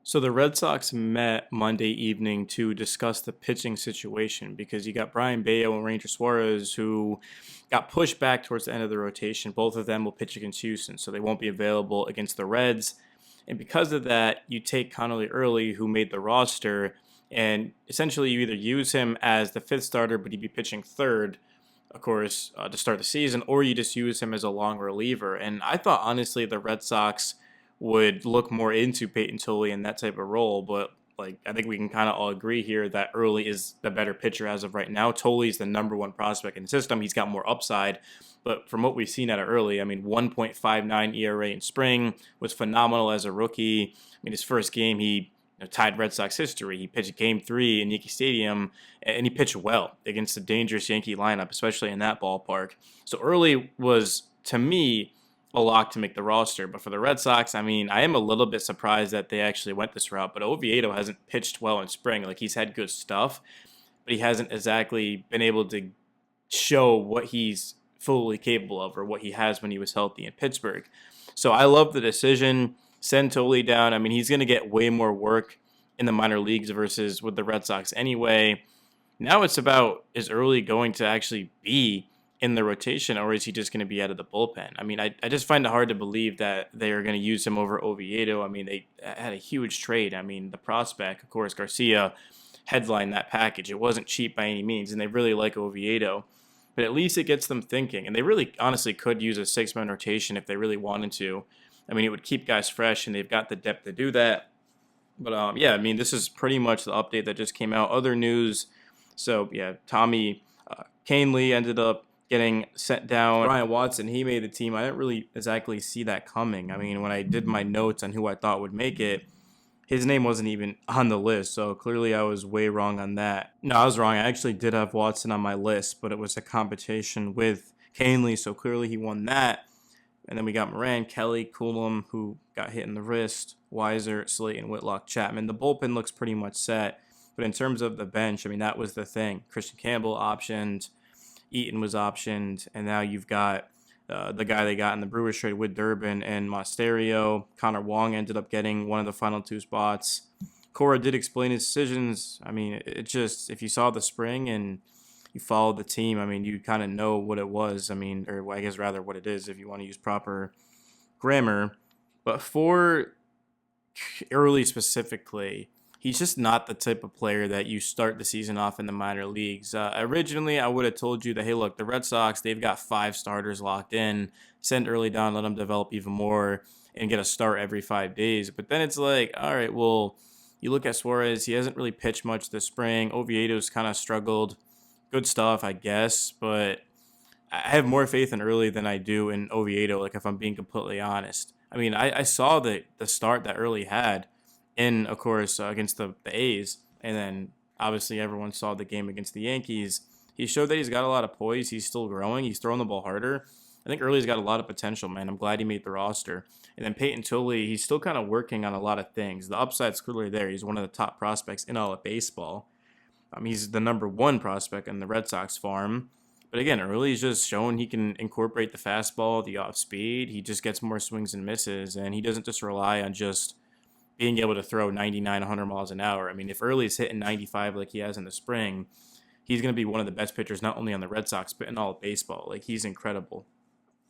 So the Red Sox met Monday evening to discuss the pitching situation because you got Brian Bayo and Ranger Suarez who got pushed back towards the end of the rotation. Both of them will pitch against Houston, so they won't be available against the Reds. And because of that, you take Connolly Early, who made the roster, and essentially you either use him as the fifth starter, but he'd be pitching third, of course, to start the season, or you just use him as a long reliever. And I thought, honestly, the Red Sox would look more into Peyton Tully in that type of role. But like I think we can kind of all agree here that Early is the better pitcher as of right now. Tully's the number one prospect in the system. He's got more upside. But from what we've seen out of Early, I mean, 1.59 ERA in spring was phenomenal as a rookie. I mean, his first game, he tied Red Sox history. He pitched Game 3 in Yankee Stadium, and he pitched well against a dangerous Yankee lineup, especially in that ballpark. So Early was, to me, a lock to make the roster. But for the Red Sox, I mean, I am a little bit surprised that they actually went this route. But Oviedo hasn't pitched well in spring. Like, he's had good stuff, but he hasn't exactly been able to show what he's fully capable of or what he has when he was healthy in Pittsburgh. So I love the decision. Send Tolley down. I mean, he's going to get way more work in the minor leagues versus with the Red Sox anyway. Now it's about, is Early going to actually be in the rotation, or is he just going to be out of the bullpen? I mean, I just find it hard to believe that they are going to use him over Oviedo. I mean, they had a huge trade. I mean, the prospect, of course, Garcia headlined that package. It wasn't cheap by any means, and they really like Oviedo. But at least it gets them thinking, and they really honestly could use a six-man rotation if they really wanted to. I mean, it would keep guys fresh, and they've got the depth to do that. But yeah, I mean, this is pretty much the update that just came out. Other news, so yeah, Tommy Canley ended up getting sent down. Ryan Watson, he made the team. I didn't really exactly see that coming. I mean, when I did my notes on who I thought would make it, his name wasn't even on the list, so clearly I was way wrong on that. No, I was wrong. I actually did have Watson on my list, but it was a competition with Canley, so clearly he won that. And then we got Moran, Kelly, Coulomb, who got hit in the wrist, Weiser, Slayton, Whitlock, Chapman. The bullpen looks pretty much set. But in terms of the bench, I mean, that was the thing. Christian Campbell optioned, Eaton was optioned, and now you've got the guy they got in the Brewers trade with Durbin and Mosterio. Connor Wong ended up getting one of the final two spots. Cora did explain his decisions. I mean, it just, if you saw the spring and you followed the team, I mean, you kind of know what it was. I mean, or I guess rather what it is if you want to use proper grammar. But for Early specifically, he's just not the type of player that you start the season off in the minor leagues. Originally, I would have told you that, hey, look, the Red Sox, they've got five starters locked in. Send Early down, let them develop even more, and get a start every 5 days. But then it's like, all right, well, you look at Suarez, he hasn't really pitched much this spring. Oviedo's kind of struggled. Good stuff, I guess, but I have more faith in Early than I do in Oviedo, like if I'm being completely honest. I mean, I saw the start that Early had in, of course, against the A's, and then obviously everyone saw the game against the Yankees. He showed that he's got a lot of poise. He's still growing. He's throwing the ball harder. I think Early's got a lot of potential, man. I'm glad he made the roster. And then Peyton Tully, he's still kind of working on a lot of things. The upside's clearly there. He's one of the top prospects in all of baseball. He's the number one prospect in the Red Sox farm. But again, Early's just showing he can incorporate the fastball, the off speed. He just gets more swings and misses, and he doesn't just rely on just being able to throw 99, 100 miles an hour. I mean, if Early's hitting 95 like he has in the spring, he's going to be one of the best pitchers, not only on the Red Sox, but in all of baseball. Like, he's incredible.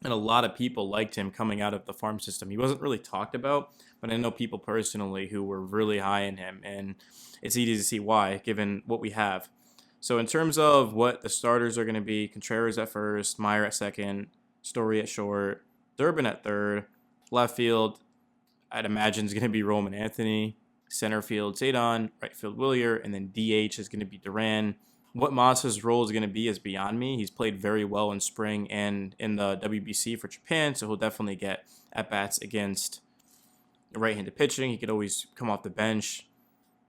And a lot of people liked him coming out of the farm system. He wasn't really talked about, but I know people personally who were really high in him, and it's easy to see why, given what we have. So in terms of what the starters are going to be, Contreras at first, Meyer at second, Story at short, Durbin at third, left field, I'd imagine is going to be Roman Anthony, center field Zayden, right field Willier, and then DH is going to be Duran. What Masa's role is going to be is beyond me. He's played very well in spring and in the WBC for Japan, so he'll definitely get at-bats against right-handed pitching. He could always come off the bench.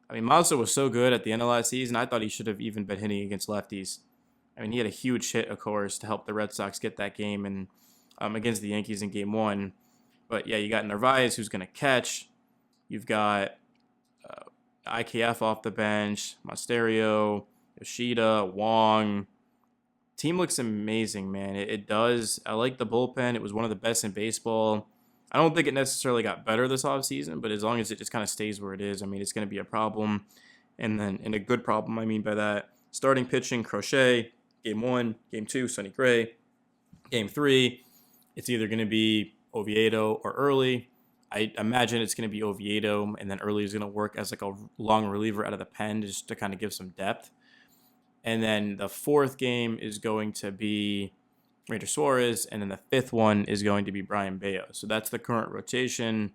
I mean, Masa was so good at the end of last season, I thought he should have even been hitting against lefties. I mean, he had a huge hit, of course, to help the Red Sox get that game and against the Yankees in Game 1. But yeah, you got Narvaez, who's going to catch. You've got IKF off the bench, Mosterio, Yoshida, Wong. Team looks amazing, man. It does. I like the bullpen. It was one of the best in baseball. I don't think it necessarily got better this offseason, but as long as it just kind of stays where it is, I mean, it's going to be a problem. And then, in a good problem, I mean by that, starting pitching, Crochet, game 1, game 2, Sonny Gray, game 3, it's either going to be Oviedo or Early. I imagine it's going to be Oviedo, and then Early is going to work as like a long reliever out of the pen just to kind of give some depth. And then the 4th game is going to be Ranger Suarez, and then the 5th one is going to be Brayan Bello. So that's the current rotation.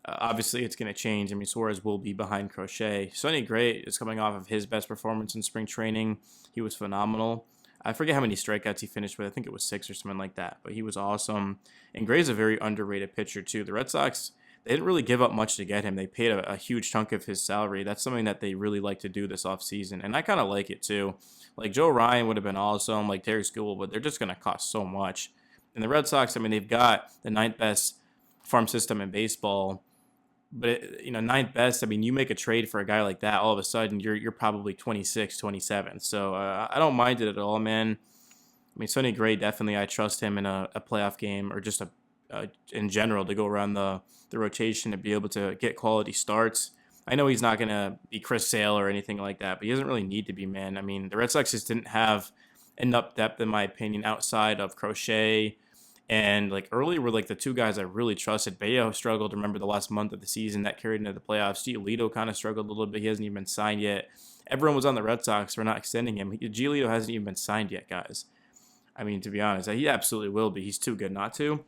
Obviously, it's going to change. I mean, Suarez will be behind Crochet. Sonny Gray is coming off of his best performance in spring training. He was phenomenal. I forget how many strikeouts he finished with. I think it was 6 or something like that. But he was awesome. And Gray's a very underrated pitcher, too. The Red Sox, they didn't really give up much to get him. They paid a huge chunk of his salary. That's something that they really like to do this offseason. And I kind of like it, too. Like, Joe Ryan would have been awesome, like Terry School, but they're just going to cost so much. And the Red Sox, I mean, they've got the 9th best farm system in baseball. But, 9th best, I mean, you make a trade for a guy like that, all of a sudden you're probably 26, 27. So I don't mind it at all, man. I mean, Sonny Gray, definitely, I trust him in a playoff game or just in general to go around the rotation and be able to get quality starts. I know he's not going to be Chris Sale or anything like that, but he doesn't really need to be, man. I mean, the Red Sox just didn't have enough depth, in my opinion, outside of Crochet and like Early were like the 2 guys I really trusted. Bello struggled, remember, the last month of the season. That carried into the playoffs. Giolito kind of struggled a little bit. He hasn't even been signed yet. Everyone was on the Red Sox for not extending him. Giolito hasn't even been signed yet, guys. I mean, to be honest, he absolutely will be. He's too good not to.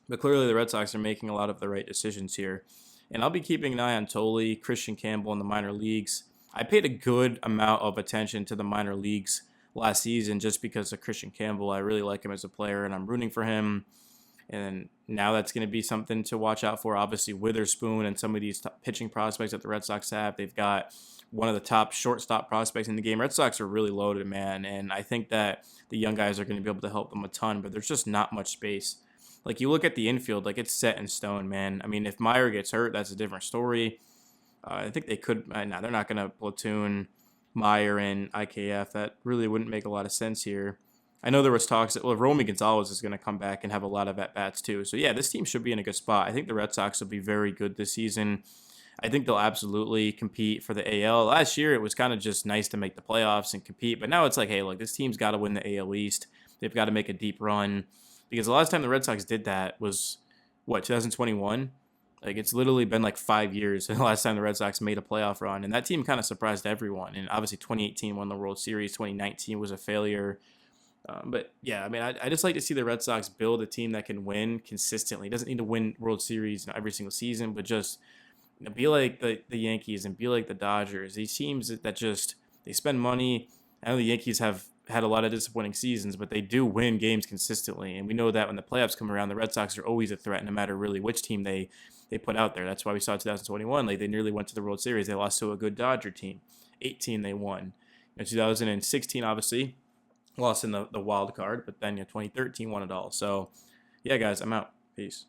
But clearly the Red Sox are making a lot of the right decisions here. And I'll be keeping an eye on Tolley, Christian Campbell in the minor leagues. I paid a good amount of attention to the minor leagues last season just because of Christian Campbell. I really like him as a player, and I'm rooting for him. And now that's going to be something to watch out for. Obviously, Witherspoon and some of these pitching prospects that the Red Sox have. They've got one of the top shortstop prospects in the game. Red Sox are really loaded, man. And I think that the young guys are going to be able to help them a ton, but there's just not much space. Like, you look at the infield, like, it's set in stone, man. I mean, if Meyer gets hurt, that's a different story. I think they could. No, they're not going to platoon Meyer and IKF. That really wouldn't make a lot of sense here. I know there was talks that, Romy Gonzalez is going to come back and have a lot of at-bats too. So, yeah, this team should be in a good spot. I think the Red Sox will be very good this season. I think they'll absolutely compete for the AL. Last year, it was kind of just nice to make the playoffs and compete. But now it's like, hey, look, this team's got to win the AL East. They've got to make a deep run. Because the last time the Red Sox did that was, 2021? Like, it's literally been like 5 years the last time the Red Sox made a playoff run. And that team kind of surprised everyone. And obviously 2018 won the World Series. 2019 was a failure. But, yeah, I mean, I just like to see the Red Sox build a team that can win consistently. It doesn't need to win World Series every single season, but just be like the Yankees and be like the Dodgers. These teams that just, they spend money. I know the Yankees have had a lot of disappointing seasons, but they do win games consistently. And we know that when the playoffs come around, the Red Sox are always a threat no matter really which team they put out there. That's why we saw 2021. Like, they nearly went to the World Series. They lost to a good Dodger team. 18 they won. In 2016, obviously, lost in the wild card, but then 2013 won it all. So, yeah, guys, I'm out. Peace.